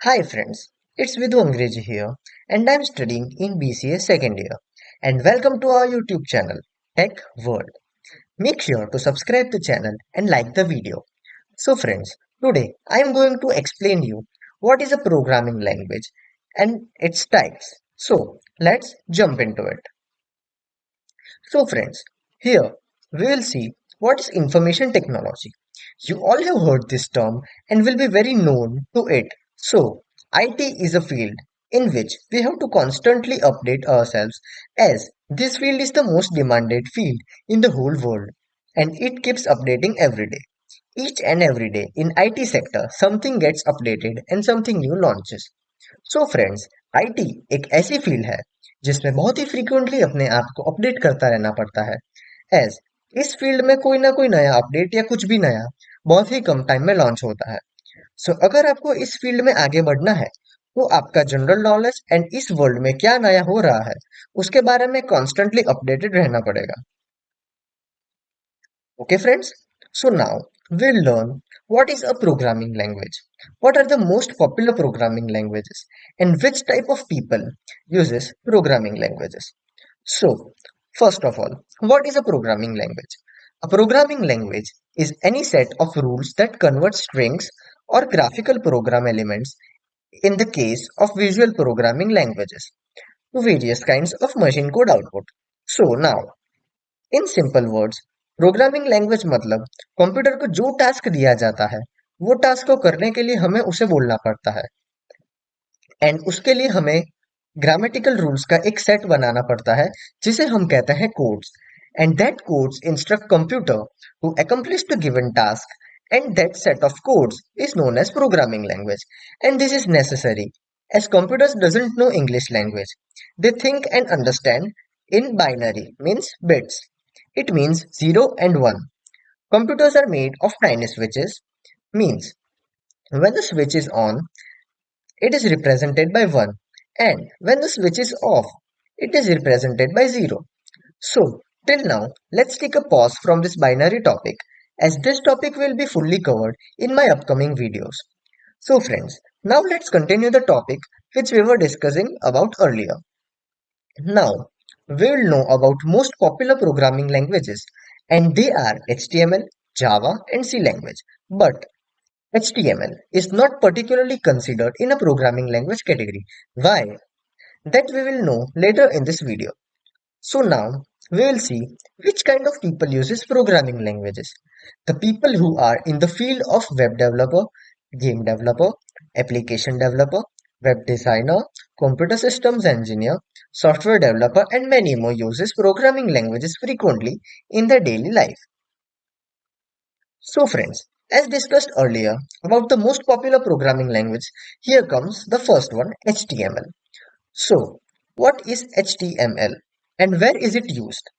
Hi friends, it's Vidhu Angreji here and I'm studying in BCA second year and welcome to our YouTube channel Tech World. Make sure to subscribe the channel and like the video. So friends, today I am going to explain you what is a programming language and its types. So let's jump into it. So friends, here we will see what is information technology. You all have heard this term and will be very known to it. So IT is a field in which we have to constantly update ourselves as this field is the most demanded field in the whole world and it keeps updating every day. Each and every day in IT sector something gets updated and something new launches. So friends IT एक ऐसी field है जिसमें बहुत ही frequently अपने आप को update करता रहना पड़ता है एज इस फील्ड में कोई ना कोई नया अपडेट या कुछ भी नया बहुत ही कम टाइम में लॉन्च होता है सो अगर आपको इस फील्ड में आगे बढ़ना है तो आपका जनरल नॉलेज एंड इस वर्ल्ड में क्या नया हो रहा है उसके बारे में कॉन्स्टेंटली अपडेटेड रहना पड़ेगा Okay, friends? So now we'll learn what is a programming language, what are the most popular programming languages, and which type of people uses programming languages. So, first of all, what is a programming language? A programming language is any set of rules that convert strings or graphical program elements in the case of visual programming languages to various kinds of machine code output. So now in simple words programming language मतलब computer को जो task दिया जाता है वो task को करने के लिए हमें उसे बोलना पड़ता है एंड उसके लिए हमें ग्रामेटिकल रूल्स का एक सेट बनाना पड़ता है जिसे हम कहते हैं codes and that codes instruct computer to accomplish the given task and that set of codes is known as programming language and this is necessary as computers doesn't know English language. They think and understand in binary means bits. It means 0 and 1. Computers are made of tiny switches, means when the switch is on, it is represented by 1, and when the switch is off, it is represented by 0. So, till now, let's take a pause from this binary topic as this topic will be fully covered in my upcoming videos. So friends, now let's continue the topic which we were discussing about earlier. Now, we will know about most popular programming languages and they are HTML, Java and C language. But HTML is not particularly considered in a programming language category. Why? That we will know later in this video. So now we will see which kind of people uses programming languages. The people who are in the field of web developer, game developer, application developer, web designer, computer systems engineer, software developer and many more uses programming languages frequently in their daily life. So friends, as discussed earlier about the most popular programming language, here comes the first one HTML. So, what is HTML and where is it used?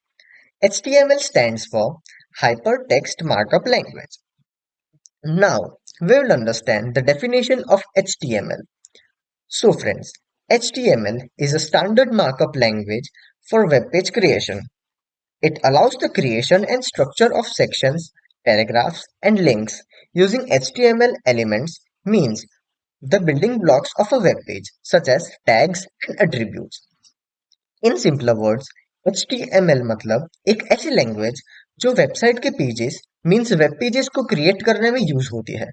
HTML stands for Hypertext Markup Language. Now, we will understand the definition of HTML. So friends, HTML is a standard markup language for web page creation. It allows the creation and structure of sections, paragraphs, and links using HTML elements means the building blocks of a web page such as tags and attributes. In simpler words HTML मतलब एक ऐसी language जो website के pages means web pages को create करने में use होती है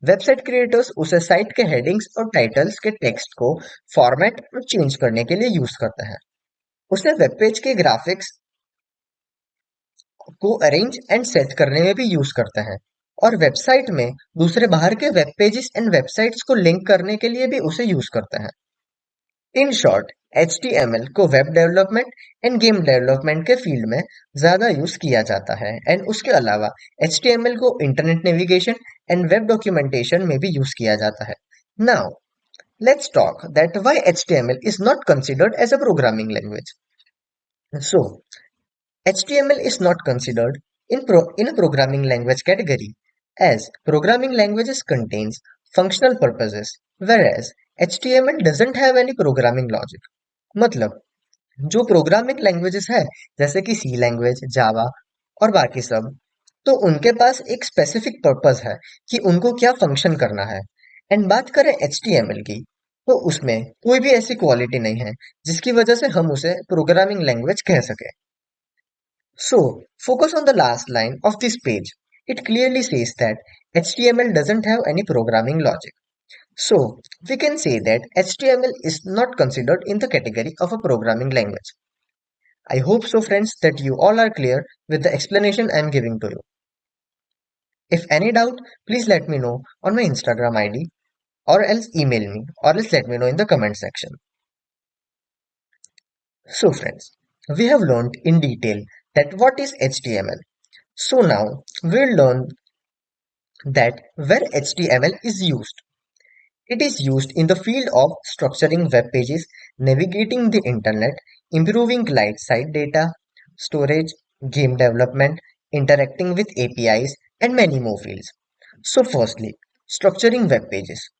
वेबसाइट क्रिएटर्स उसे साइट के हेडिंग्स और टाइटल्स के टेक्स्ट को फॉर्मेट और चेंज करने के लिए यूज करते हैं उसे वेब पेज के ग्राफिक्स को अरेंज एंड सेट करने में भी यूज करते हैं और वेबसाइट में दूसरे बाहर के वेब पेजेस एंड वेबसाइट्स को लिंक करने के लिए भी उसे यूज करते हैं इन शॉर्ट HTML को web development end game development के फील्ड में ज्यादा यूज किया जाता है एंड उसके अलावा HTML को internet navigation and web documentation में भी यूज किया जाता है now let's talk that why HTML is not considered as a programming language so HTML is not considered in a programming language category as programming languages contains functional purposes whereas HTML doesn't have any programming logic. मतलब जो programming languages है जैसे कि सी language जावा और बाकी सब तो उनके पास एक स्पेसिफिक पर्पस है कि उनको क्या फंक्शन करना है एंड बात करें HTML की, तो उसमें कोई भी ऐसी क्वालिटी नहीं है जिसकी वजह से हम उसे प्रोग्रामिंग लैंग्वेज कह सके. So, focus on the last line of this page. It clearly says that HTML doesn't have any programming logic. So, we can say that HTML is not considered in the category of a programming language. I hope so, friends, that you all are clear with the explanation I am giving to you. If any doubt, please let me know on my Instagram ID or else email me or else let me know in the comment section. So, friends, we have learned in detail that what is HTML. So now we'll learn that where HTML is used. It is used in the field of structuring web pages, navigating the internet, improving client-side data, storage, game development, interacting with APIs, and many more fields. So firstly, structuring web pages.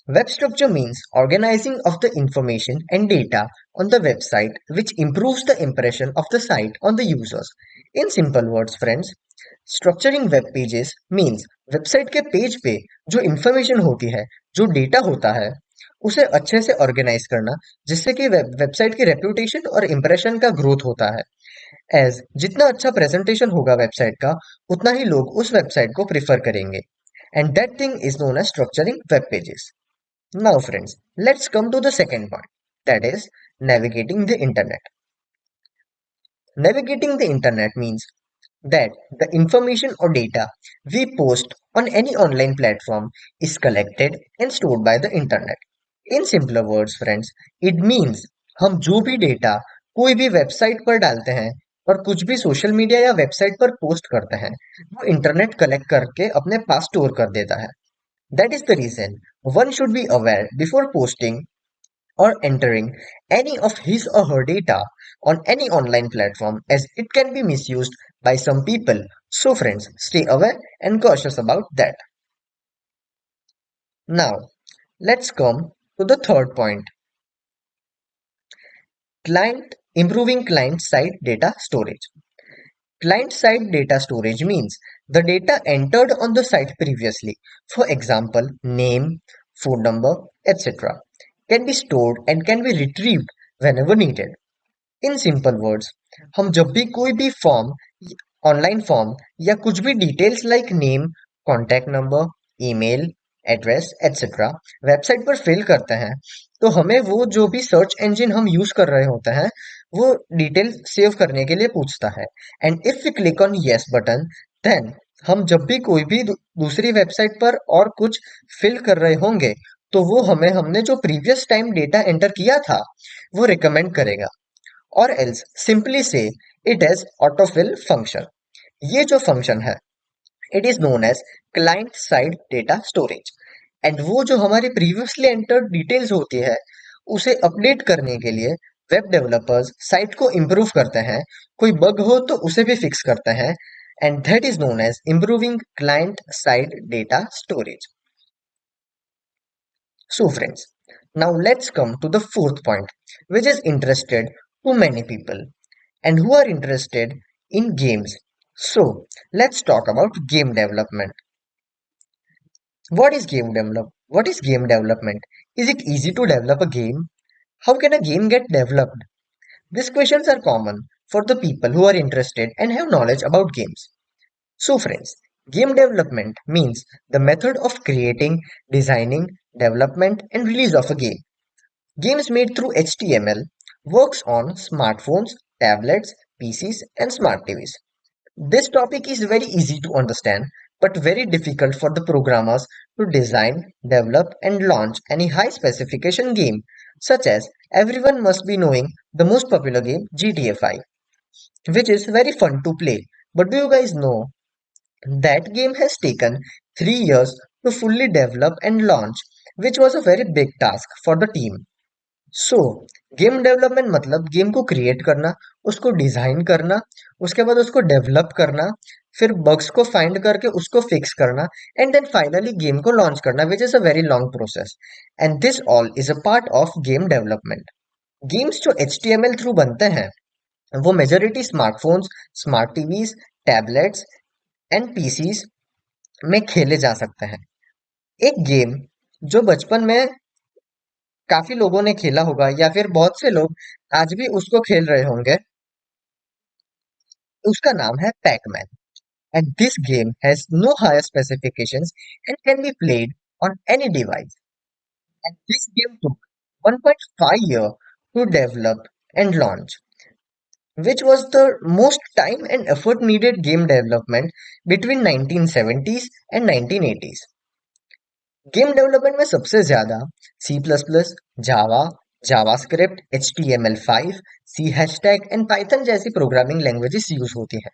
Web structure means organizing of the information and data on the website which improves the impression of the site on the users. In simple words, friends, structuring web pages means website के page पे जो information होती है, जो data होता है, उसे अच्छे से ऑर्गेनाइज करना, जिससे कि वेबसाइट की रेपुटेशन और इंप्रेशन का ग्रोथ होता है. एज जितना अच्छा प्रेजेंटेशन होगा वेबसाइट का, उतना ही लोग उस वेबसाइट को प्रिफर करेंगे. And that thing is known as structuring web pages. Now friends, let's come to the second point, that is navigating the internet. Navigating the internet means that the information or data we post on any online platform is collected and stored by the internet. In simpler words, friends, it means हम जो भी data कोई भी website पर डालते हैं और कुछ भी सोशल मीडिया या वेबसाइट पर पोस्ट करते हैं, वो इंटरनेट कलेक्ट करके अपने पास स्टोर कर देता है. That is the reason one should be aware before posting or entering any of his or her data on any online platform, as it can be misused by some people. So friends, stay aware and cautious about that. Now, let's come to the third point. Improving client side data storage. Client side data storage means the data entered on the site previously, for example, name, phone number, etc., can be stored and can be retrieved whenever needed. In simple words, हम जब भी कोई भी form, online form या कुछ भी details like name, contact number, email address etcetera website पर fill करते हैं, तो हमें वो जो भी सर्च इंजन हम यूज कर रहे होते हैं, वो डिटेल सेव करने के लिए पूछता है. And if we click on yes button, then हम जब भी कोई भी दूसरी वेबसाइट पर और कुछ फिल कर रहे होंगे, तो वो हमें हमने जो प्रीवियस टाइम डेटा एंटर किया था वो रिकमेंड करेगा. और else simply say it as autofill function. ये जो फंक्शन है, it is known as client side data storage. And वो जो हमारी प्रीवियसली एंटर्ड डिटेल्स होती है, उसे अपडेट करने के लिए वेब डेवलपर्स साइट को इम्प्रूव करते हैं. कोई बग हो तो उसे भी फिक्स करते हैं. And that is known as improving client side data storage. So friends, now let's come to the fourth point, which is interested to many people and who are interested in games. So let's talk about game development. What is game development? Is it easy to develop a game? How can a game get developed? These questions are common for the people who are interested and have knowledge about games. So friends, game development means the method of creating, designing, development and release of a game. Games made through HTML works on smartphones, tablets, PCs and smart TVs. This topic is very easy to understand but very difficult for the programmers to design, develop and launch any high specification game, such as everyone must be knowing the most popular game GTA 5, which is very fun to play. But do you guys know that game has taken 3 years to fully develop and launch, which was a very big task for the team. So game development मतलब game को create करना, उसको design करना, उसके बाद उसको develop करना, फिर बग्स को फाइंड करके उसको फिक्स करना, एंड देन फाइनली गेम को लॉन्च करना, which is a very long process. And this all is a part of game development. Games जो HTML थ्रू बनते हैं, वो majority smartphones, smart TVs, tablets and PCs में खेले जा सकते हैं. एक गेम जो बचपन में काफी लोगों ने खेला होगा या फिर बहुत से लोग आज भी उसको खेल रहे होंगे, उसका नाम है Pac-Man. And this game has no higher specifications and can be played on any device. And this game took 1.5 years to develop and launch, which was the most time and effort needed game development between 1970s and 1980s. Game development में सबसे ज्यादा C plus plus, Java, JavaScript, HTML5, C hashtag and Python जैसी programming languages use होती हैं।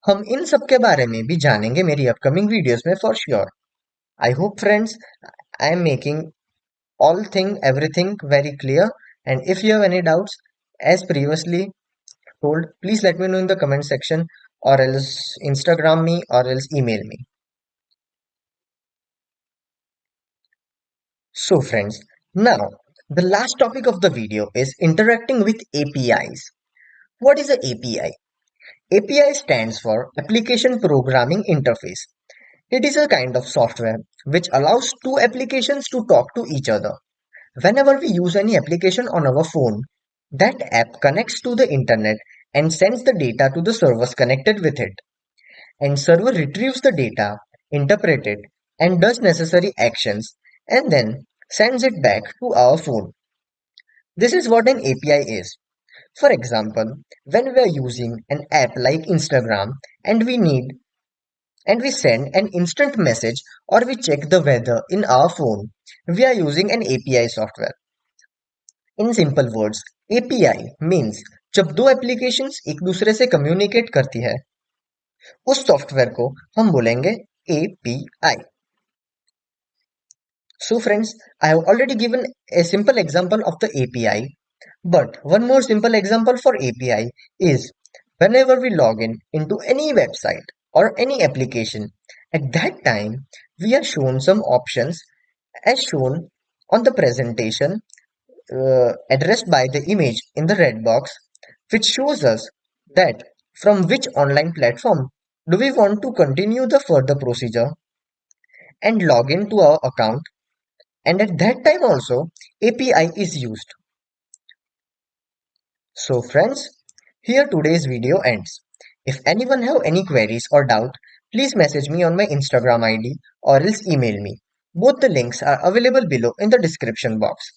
हम इन सब के बारे में भी जानेंगे मेरी अपकमिंग वीडियोस में for sure. I hope friends I am making all thing everything very clear, and if you have any doubts as previously told, please let me know in the comment section, or else Instagram me, or else email me. So friends, now the last topic of the video is interacting with APIs. What is a API? API stands for Application Programming Interface. It is a kind of software which allows two applications to talk to each other. Whenever we use any application on our phone, that app connects to the internet and sends the data to the servers connected with it. And server retrieves the data, interprets it, and does necessary actions, and then sends it back to our phone. This is what an API is. For example, when we are using an app like Instagram and we send an instant message or we check the weather in our phone, we are using an API software. In simple words, API means जब दो applications एक दूसरे से communicate करती है, उस software को हम बोलेंगे API. So friends, I have already given a simple example of the API, but one more simple example for API is whenever we log in into any website or any application, at that time we are shown some options as shown on the presentation, addressed by the image in the red box, which shows us that from which online platform do we want to continue the further procedure and log into our account, and at that time also API is used. So friends, here today's video ends. If anyone have any queries or doubt, please message me on my Instagram ID or else email me. Both the links are available below in the description box.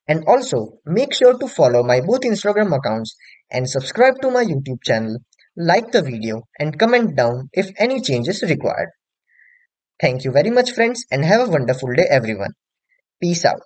And also make sure to follow my both Instagram accounts and subscribe to my YouTube channel. Like the video and comment down if any changes required. Thank you very much friends and have a wonderful day everyone. Peace out.